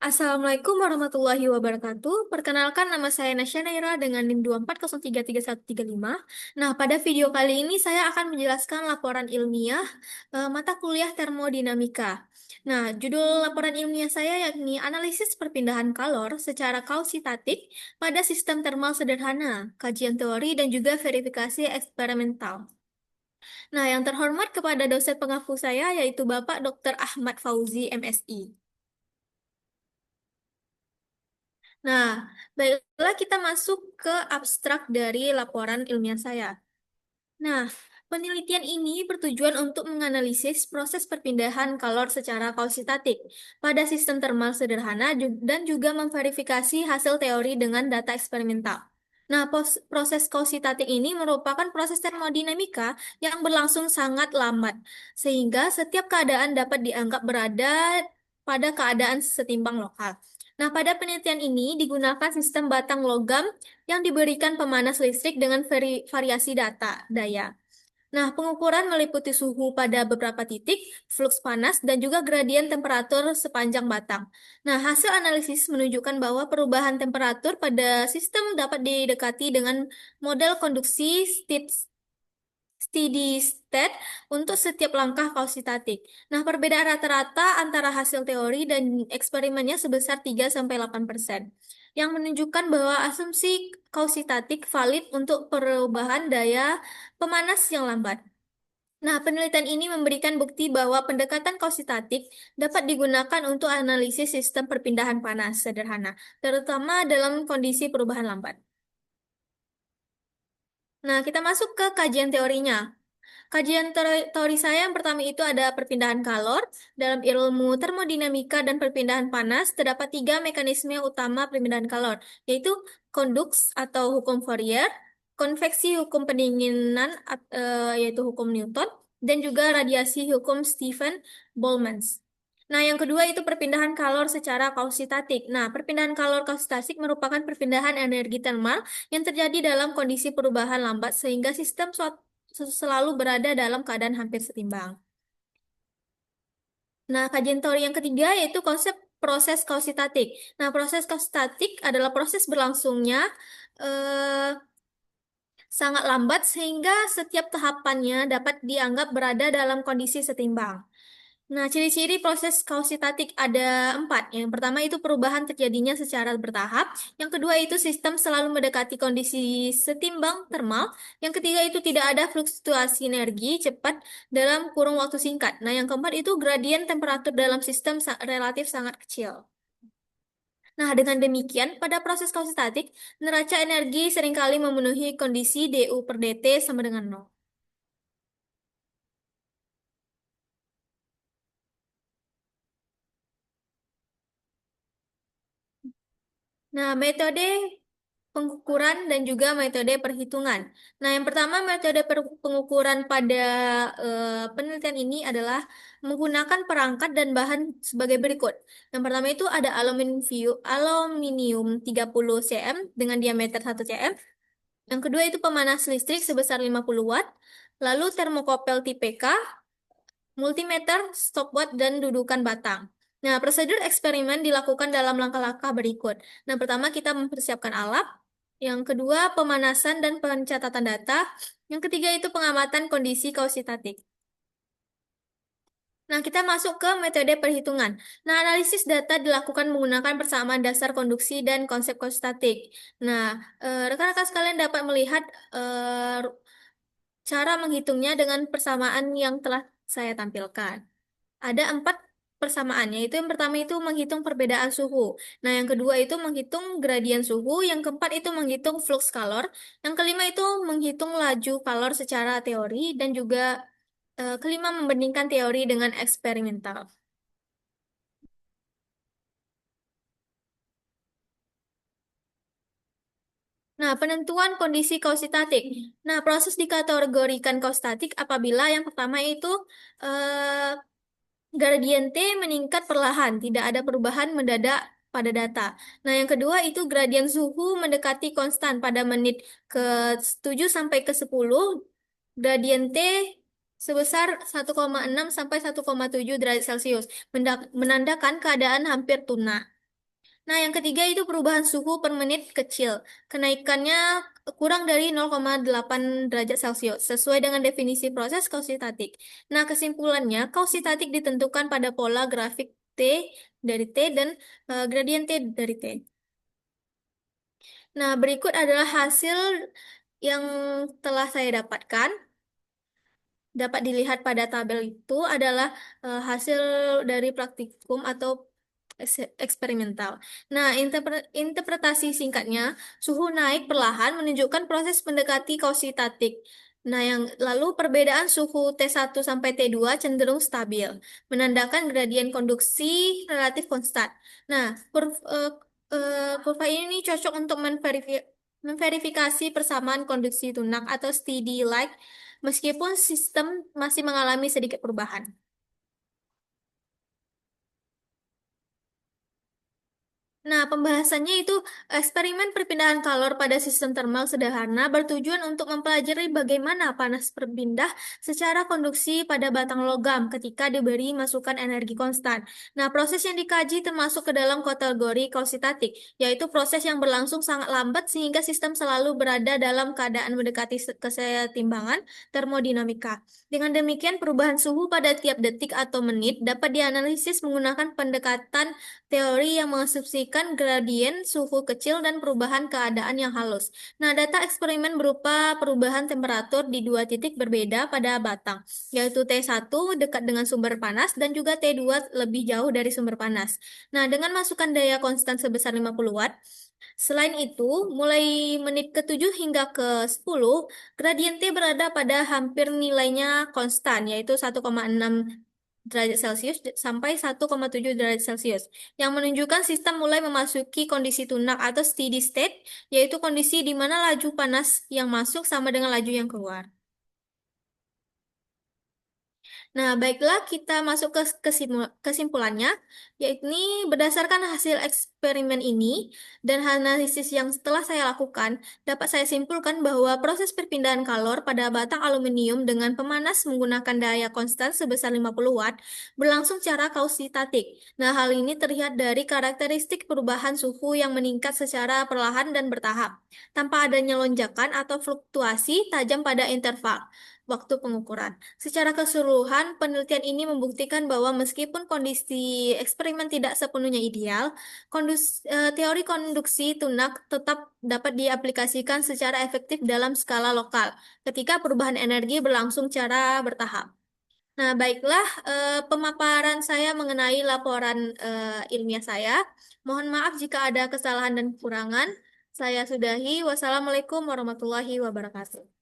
Assalamualaikum warahmatullahi wabarakatuh. Perkenalkan nama saya Nasya Naira dengan NIM 240333135. Nah, pada video kali ini saya akan menjelaskan laporan ilmiah mata kuliah termodinamika. Nah, judul laporan ilmiah saya yakni analisis perpindahan kalor secara kausitatif pada sistem termal sederhana, kajian teori dan juga verifikasi eksperimental. Nah, yang terhormat kepada dosen pengaku saya yaitu Bapak Dr. Ahmad Fauzi, MSI. Nah, baiklah kita masuk ke abstrak dari laporan ilmiah saya. Nah, penelitian ini bertujuan untuk menganalisis proses perpindahan kalor secara kausitatif pada sistem termal sederhana dan juga memverifikasi hasil teori dengan data eksperimental. Nah, proses kausitatif ini merupakan proses termodinamika yang berlangsung sangat lambat, sehingga setiap keadaan dapat dianggap berada pada keadaan setimbang lokal. Nah, pada penelitian ini digunakan sistem batang logam yang diberikan pemanas listrik dengan variasi daya. Nah, pengukuran meliputi suhu pada beberapa titik, fluks panas, dan juga gradien temperatur sepanjang batang. Nah, hasil analisis menunjukkan bahwa perubahan temperatur pada sistem dapat didekati dengan model konduksi steady state untuk setiap langkah kausitatif. Nah, perbedaan rata-rata antara hasil teori dan eksperimennya sebesar 3-8%, yang menunjukkan bahwa asumsi kausitatif valid untuk perubahan daya pemanas yang lambat. Nah, penelitian ini memberikan bukti bahwa pendekatan kausitatif dapat digunakan untuk analisis sistem perpindahan panas sederhana, terutama dalam kondisi perubahan lambat. Nah, kita masuk ke kajian teorinya. Kajian teori saya yang pertama itu ada perpindahan kalor. Dalam ilmu termodinamika dan perpindahan panas, terdapat tiga mekanisme utama perpindahan kalor, yaitu konduks atau hukum Fourier, konveksi hukum pendinginan yaitu hukum Newton, dan juga radiasi hukum Stephen Boltzmann. Nah, yang kedua itu perpindahan kalor secara kausitatif. Nah, perpindahan kalor kausitatif merupakan perpindahan energi termal yang terjadi dalam kondisi perubahan lambat sehingga sistem selalu berada dalam keadaan hampir setimbang. Nah, kajian teori yang ketiga yaitu konsep proses kausitatif. Nah, proses kausitatif adalah proses berlangsungnya eh, sangat lambat sehingga setiap tahapannya dapat dianggap berada dalam kondisi setimbang. Nah, ciri-ciri proses kausitatif ada empat. Yang pertama itu perubahan terjadinya secara bertahap. Yang kedua itu sistem selalu mendekati kondisi setimbang termal. Yang ketiga itu tidak ada fluktuasi energi cepat dalam kurun waktu singkat. Nah, yang keempat itu gradien temperatur dalam sistem relatif sangat kecil. Nah, dengan demikian, pada proses kausitatif, neraca energi seringkali memenuhi kondisi dU per dt sama dengan nol. Nah, metode pengukuran dan juga metode perhitungan. Nah, yang pertama metode pengukuran pada penelitian ini adalah menggunakan perangkat dan bahan sebagai berikut. Yang pertama itu ada aluminium 30 cm dengan diameter 1 cm. Yang kedua itu pemanas listrik sebesar 50 watt. Lalu termokopel tipe K, multimeter, stopwatch, dan dudukan batang. Nah, prosedur eksperimen dilakukan dalam langkah-langkah berikut. Nah, pertama kita mempersiapkan alat. Yang kedua, pemanasan dan pencatatan data. Yang ketiga itu pengamatan kondisi kausitatif. Nah, kita masuk ke metode perhitungan. Nah, analisis data dilakukan menggunakan persamaan dasar konduksi dan konsep kausitatif. Nah, rekan-rekan sekalian dapat melihat eh, cara menghitungnya dengan persamaan yang telah saya tampilkan. Ada empat persamaannya. Itu yang pertama itu menghitung perbedaan suhu. Nah, yang kedua itu menghitung gradien suhu. Yang keempat itu menghitung flux kalor. Yang kelima itu menghitung laju kalor secara teori. Dan juga kelima membandingkan teori dengan eksperimental. Nah, penentuan kondisi kausitatif. Nah, proses dikategorikan kausitatif apabila yang pertama itu eh, gradien T meningkat perlahan, tidak ada perubahan mendadak pada data. Nah, yang kedua itu gradien suhu mendekati konstan pada menit ke 7 sampai ke 10. Gradien T sebesar 1,6 sampai 1,7 derajat Celcius, menandakan keadaan hampir tuna. Nah, yang ketiga itu perubahan suhu per menit kecil. Kenaikannya kurang dari 0,8 derajat Celcius, sesuai dengan definisi proses kausitatik. Nah, kesimpulannya, kausitatik ditentukan pada pola grafik T dari T dan gradien T dari T. Nah, berikut adalah hasil yang telah saya dapatkan. Dapat dilihat pada tabel itu adalah hasil dari praktikum atau eksperimental. Nah, interpretasi singkatnya, suhu naik perlahan menunjukkan proses mendekati kausitatik. Nah, yang lalu perbedaan suhu T1 sampai T2 cenderung stabil, menandakan gradien konduksi relatif konstan. Nah, kurva ini cocok untuk memverifikasi persamaan konduksi tunak atau steady like meskipun sistem masih mengalami sedikit perubahan. Nah, pembahasannya itu eksperimen perpindahan kalor pada sistem termal sederhana bertujuan untuk mempelajari bagaimana panas berpindah secara konduksi pada batang logam ketika diberi masukan energi konstan. Nah, proses yang dikaji termasuk ke dalam kategori kausitatik, yaitu proses yang berlangsung sangat lambat sehingga sistem selalu berada dalam keadaan mendekati kesetimbangan termodinamika. Dengan demikian, perubahan suhu pada tiap detik atau menit dapat dianalisis menggunakan pendekatan teori yang mengasumsikan gradien suhu kecil dan perubahan keadaan yang halus. Nah, data eksperimen berupa perubahan temperatur di dua titik berbeda pada batang, yaitu T1 dekat dengan sumber panas dan juga T2 lebih jauh dari sumber panas. Nah, dengan masukan daya konstan sebesar 50 watt, selain itu, mulai menit ke-7 hingga ke-10, gradien T berada pada hampir nilainya konstan, yaitu 1,6 derajat Celcius sampai 1,7 derajat Celcius, yang menunjukkan sistem mulai memasuki kondisi tunak atau steady state, yaitu kondisi di mana laju panas yang masuk sama dengan laju yang keluar. Nah, baiklah kita masuk ke kesimpulannya, yaitu berdasarkan hasil eksperimen ini dan analisis yang setelah saya lakukan, dapat saya simpulkan bahwa proses perpindahan kalor pada batang aluminium dengan pemanas menggunakan daya konstan sebesar 50 watt berlangsung secara kausitatik. Nah, hal ini terlihat dari karakteristik perubahan suhu yang meningkat secara perlahan dan bertahap, tanpa adanya lonjakan atau fluktuasi tajam pada interval waktu pengukuran. Secara keseluruhan, penelitian ini membuktikan bahwa meskipun kondisi eksperimen tidak sepenuhnya ideal, teori konduksi tunak tetap dapat diaplikasikan secara efektif dalam skala lokal ketika perubahan energi berlangsung secara bertahap. Nah, baiklah pemaparan saya mengenai laporan ilmiah saya. Mohon maaf jika ada kesalahan dan kekurangan. Saya sudahi. Wassalamualaikum warahmatullahi wabarakatuh.